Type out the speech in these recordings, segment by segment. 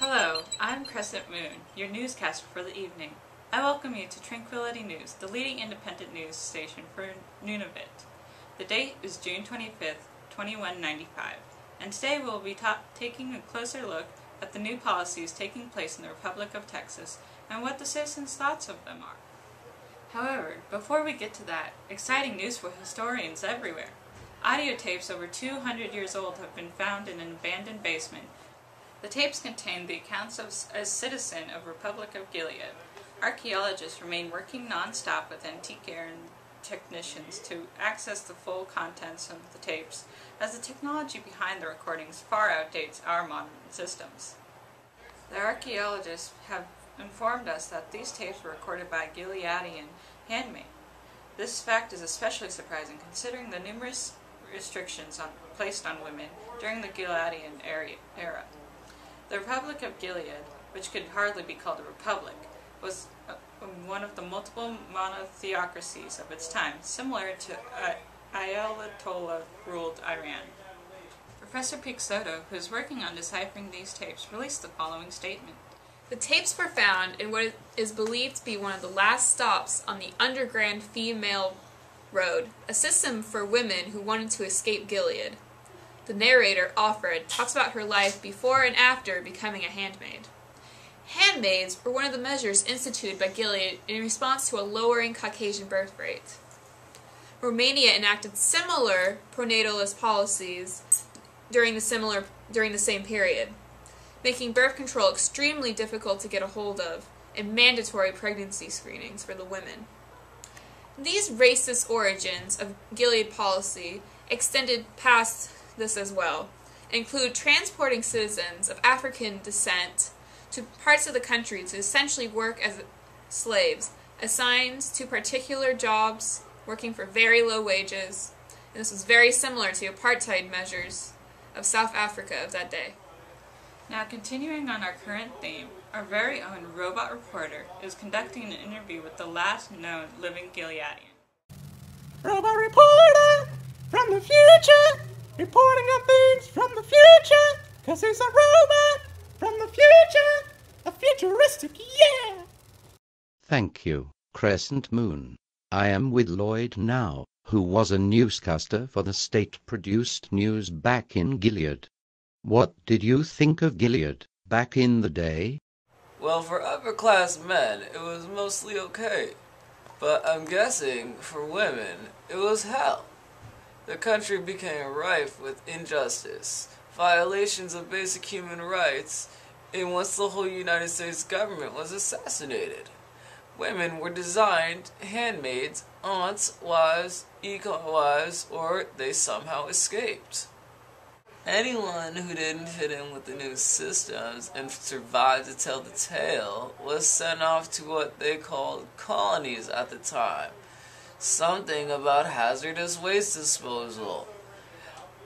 Hello, I'm Crescent Moon, your newscaster for the evening. I welcome you to Tranquility News, the leading independent news station for Nunavut. The date is June 25th, 2195, and today we'll be taking a closer look at the new policies taking place in the Republic of Texas and what the citizens' thoughts of them are. However, before we get to that, exciting news for historians everywhere. Audio tapes over 200 years old have been found in an abandoned basement. The tapes contain the accounts of a citizen of Republic of Gilead. Archaeologists remain working non-stop with antiquarian technicians to access the full contents of the tapes, as the technology behind the recordings far outdates our modern systems. The archaeologists have informed us that these tapes were recorded by a Gileadian handmaid. This fact is especially surprising considering the numerous restrictions placed on women during the Gileadian era. The Republic of Gilead, which could hardly be called a republic, was one of the multiple monotheocracies of its time, similar to Ayatollah-ruled Iran. Professor Peixoto, who is working on deciphering these tapes, released the following statement. The tapes were found in what is believed to be one of the last stops on the Underground Female Road, a system for women who wanted to escape Gilead. The narrator, Offred, talks about her life before and after becoming a handmaid. Handmaids were one of the measures instituted by Gilead in response to a lowering Caucasian birth rate. Romania enacted similar pronatalist policies during the same period, making birth control extremely difficult to get a hold of and mandatory pregnancy screenings for the women. These racist origins of Gilead policy extended past this as well, include transporting citizens of African descent to parts of the country to essentially work as slaves, assigned to particular jobs, working for very low wages, and this was very similar to apartheid measures of South Africa of that day. Now, continuing on our current theme, our very own robot reporter is conducting an interview with the last known living Gileadian. Robot reporter from the future, reporting on things from the future, 'cause he's a robot from the future, a futuristic, yeah! Thank you, Crescent Moon. I am with Lloyd now, who was a newscaster for the state-produced news back in Gilead. What did you think of Gilead back in the day? Well, for upper-class men, it was mostly okay. But I'm guessing, for women, it was hell. The country became rife with injustice, violations of basic human rights, and once the whole United States government was assassinated. Women were designed handmaids, aunts, wives, eco-wives, or they somehow escaped. Anyone who didn't fit in with the new systems and survived to tell the tale was sent off to what they called colonies at the time. Something about hazardous waste disposal.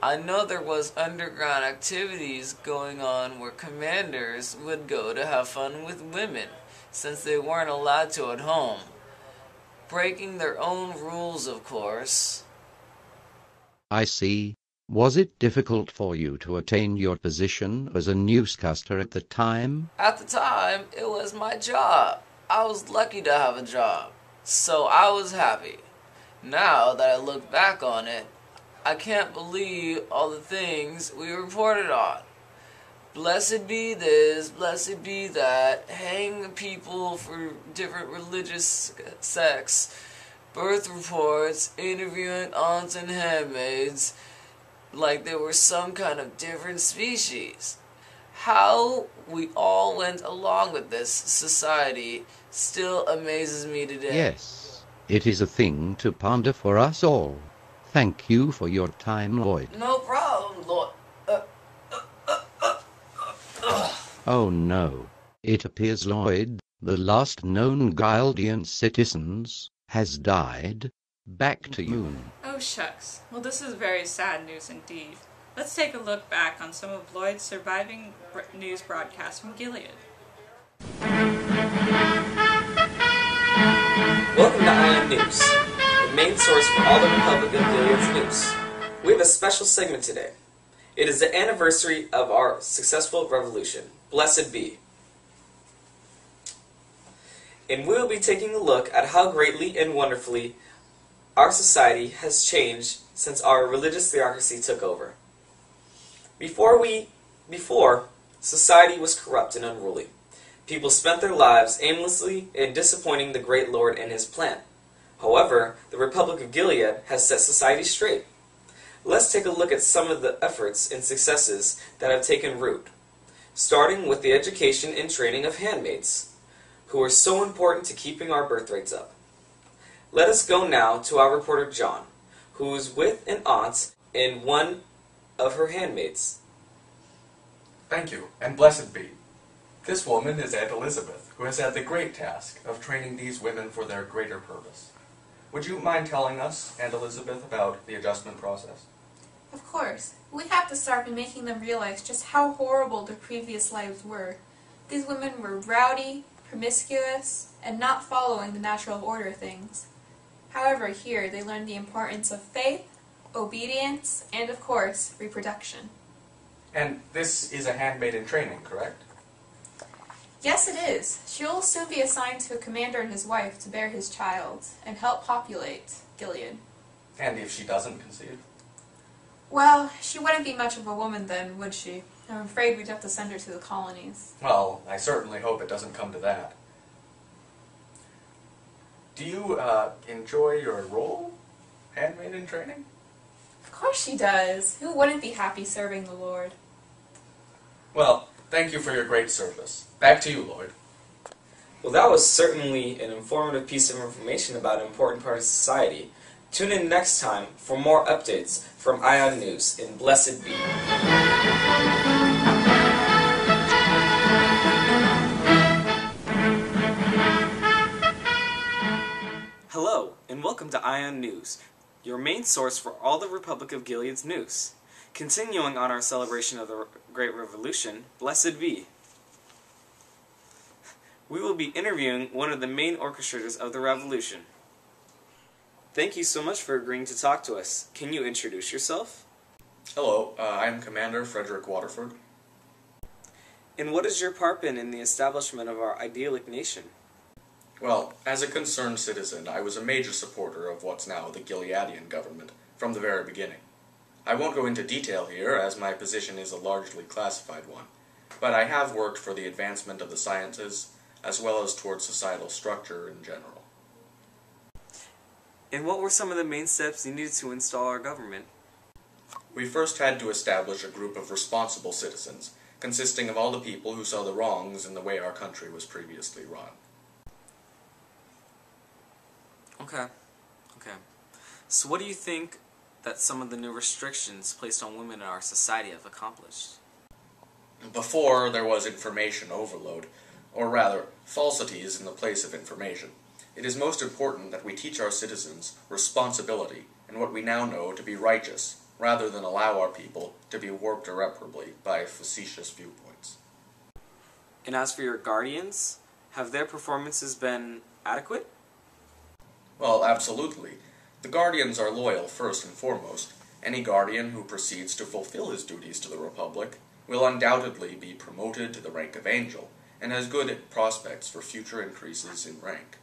I know there was underground activities going on where commanders would go to have fun with women, since they weren't allowed to at home. Breaking their own rules, of course. I see. Was it difficult for you to attain your position as a newscaster at the time? At the time, it was my job. I was lucky to have a job, so I was happy. Now that I look back on it, I can't believe all the things we reported on. Blessed be this, blessed be that, hang people for different religious sects, birth reports, interviewing aunts and handmaids, like they were some kind of different species. How we all went along with this society still amazes me today. Yes, it is a thing to ponder for us all. Thank you for your time, Lloyd. No problem, Lloyd. Oh no. It appears Lloyd, the last known Gileadian citizens, has died. Back to you. Oh shucks, well this is very sad news indeed. Let's take a look back on some of Lloyd's surviving news broadcasts from Gilead. Welcome to IM News, the main source for all the Republic of Gilead's news. We have a special segment today. It is the anniversary of our successful revolution. Blessed Be. And we will be taking a look at how greatly and wonderfully our society has changed since our religious theocracy took over. Before, society was corrupt and unruly. People spent their lives aimlessly in disappointing the great Lord and his plan. However, the Republic of Gilead has set society straight. Let's take a look at some of the efforts and successes that have taken root, starting with the education and training of handmaids, who are so important to keeping our birth rates up. Let us go now to our reporter John, who is with an aunt and one of her handmaids. Thank you, and blessed be. This woman is Aunt Elizabeth, who has had the great task of training these women for their greater purpose. Would you mind telling us, Aunt Elizabeth, about the adjustment process? Of course. We have to start by making them realize just how horrible their previous lives were. These women were rowdy, promiscuous, and not following the natural order of things. However, here they learned the importance of faith, obedience, and of course, reproduction. And this is a handmaid in training, correct? Yes, it is. She will soon be assigned to a commander and his wife to bear his child and help populate Gilead. And if she doesn't conceive? Well, she wouldn't be much of a woman then, would she? I'm afraid we'd have to send her to the colonies. Well, I certainly hope it doesn't come to that. Do you enjoy your role, handmaid in training? Of course she does. Who wouldn't be happy serving the Lord? Well, thank you for your great service. Back to you, Lloyd. Well, that was certainly an informative piece of information about an important part of society. Tune in next time for more updates from Ion News, and blessed be. Hello, and welcome to Ion News, your main source for all the Republic of Gilead's news. Continuing on our celebration of the Great Revolution, blessed be. We will be interviewing one of the main orchestrators of the revolution. Thank you so much for agreeing to talk to us. Can you introduce yourself? Hello, I'm Commander Frederick Waterford. And what has your part been in the establishment of our idyllic nation? Well, as a concerned citizen, I was a major supporter of what's now the Gileadian government from the very beginning. I won't go into detail here, as my position is a largely classified one, but I have worked for the advancement of the sciences, as well as towards societal structure in general. And what were some of the main steps needed to install our government? We first had to establish a group of responsible citizens, consisting of all the people who saw the wrongs in the way our country was previously run. Okay. So what do you think that some of the new restrictions placed on women in our society have accomplished? Before, there was information overload, or rather, falsities in the place of information. It is most important that we teach our citizens responsibility and what we now know to be righteous, rather than allow our people to be warped irreparably by facetious viewpoints. And as for your guardians, have their performances been adequate? Well, absolutely. The guardians are loyal first and foremost. Any guardian who proceeds to fulfill his duties to the Republic will undoubtedly be promoted to the rank of angel, and has good prospects for future increases in rank.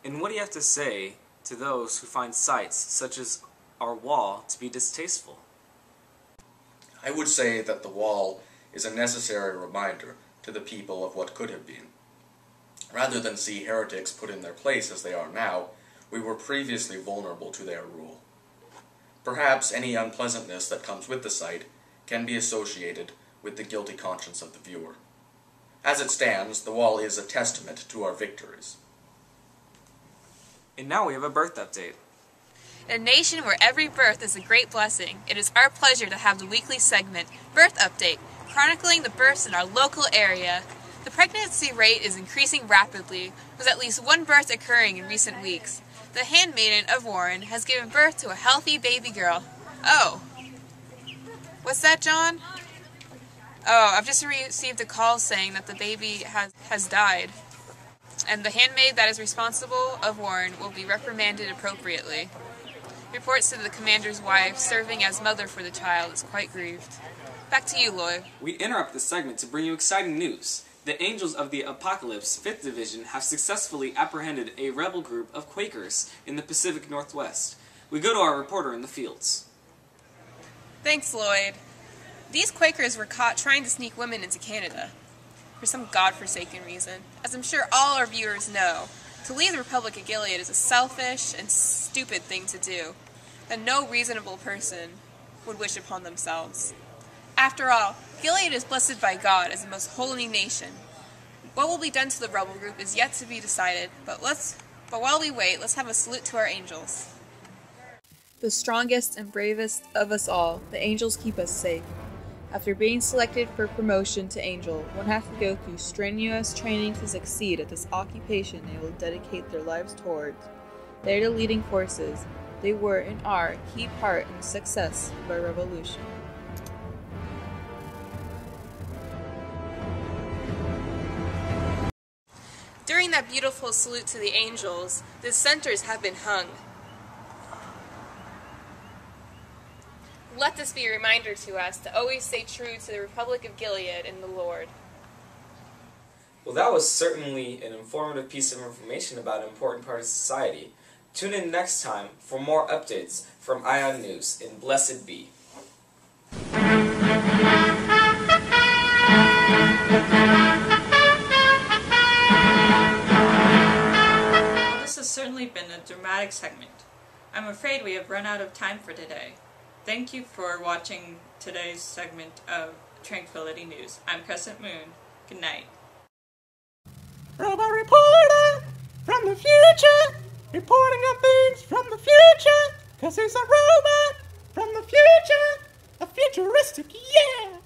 And what do you have to say to those who find sites, such as our wall, to be distasteful? I would say that the wall is a necessary reminder to the people of what could have been. Rather than see heretics put in their place as they are now, we were previously vulnerable to their rule. Perhaps any unpleasantness that comes with the site can be associated with the guilty conscience of the viewer. As it stands, the wall is a testament to our victories. And now we have a birth update. In a nation where every birth is a great blessing, it is our pleasure to have the weekly segment, Birth Update, chronicling the births in our local area. The pregnancy rate is increasing rapidly, with at least one birth occurring in recent weeks. The handmaiden of Warren has given birth to a healthy baby girl. Oh. What's that, John? Oh, I've just received a call saying that the baby has died. And the handmaid that is responsible of Warren will be reprimanded appropriately. Reports to the commander's wife, serving as mother for the child, is quite grieved. Back to you, Lloyd. We interrupt this segment to bring you exciting news. The Angels of the Apocalypse, 5th Division, have successfully apprehended a rebel group of Quakers in the Pacific Northwest. We go to our reporter in the fields. Thanks, Lloyd. These Quakers were caught trying to sneak women into Canada. For some godforsaken reason. As I'm sure all our viewers know, to leave the Republic of Gilead is a selfish and stupid thing to do that no reasonable person would wish upon themselves. After all, Gilead is blessed by God as the most holy nation. What will be done to the rebel group is yet to be decided, but while we wait, let's have a salute to our angels. The strongest and bravest of us all, the angels keep us safe. After being selected for promotion to angel, one has to go through strenuous training to succeed at this occupation they will dedicate their lives towards. They are the leading forces. They were and are a key part in the success of our revolution. During that beautiful salute to the angels, the centers have been hung. Let this be a reminder to us to always stay true to the Republic of Gilead and the Lord. Well, that was certainly an informative piece of information about an important part of society. Tune in next time for more updates from Ion News in Blessed Be. This has certainly been a dramatic segment. I'm afraid we have run out of time for today. Thank you for watching today's segment of Tranquility News. I'm Crescent Moon. Good night. Robot reporter from the future, reporting on things from the future, 'cause he's a robot from the future, a futuristic, yeah!